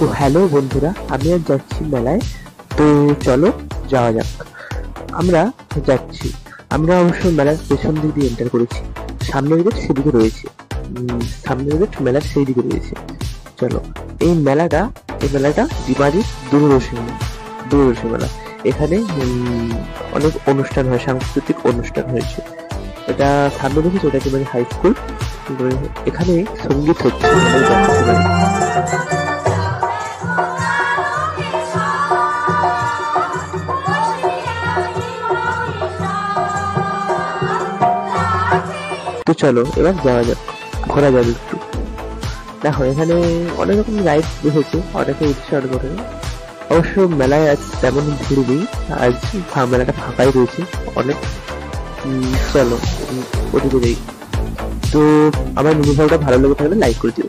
তো হ্যালো বন্ধুরা, আমি আজ যাচ্ছি মেলায়। তো চলো যাওয়া যাক। আমরা যাচ্ছি। আমরা অবশ্য মেলার পেছন দিক দিয়ে এন্টার করেছি। সামনের গেট সেদিকে রয়েছে। সামনের গেট মেলার সেই দিকে রয়েছে। চলো। এই মেলাটা ডিমারির দূরদর্শী মেলা। এখানে অনেক অনুষ্ঠান হয়, সাংস্কৃতিক অনুষ্ঠান হয়েছে। এটা সামনে দেখেছি, ওটা ডিমারি হাই স্কুল। এখানে সঙ্গীত হচ্ছে, আমি দেখাতে পারি। তো চলো এবার যাওয়া যাক, ঘোরা যাবে একটু। দেখো এখানে অনেক রকম রাইড বসেছে, অনেকে উঠছে অনেক রকম। অবশ্য মেলায় আজ তেমন ভিড় নেই, আজ মেলাটা ফাঁকাই রয়েছে অনেক। চলো ওদিকে যাই। তো আমার মিনি ভালো লেগে থাকলে লাইক করে দিও।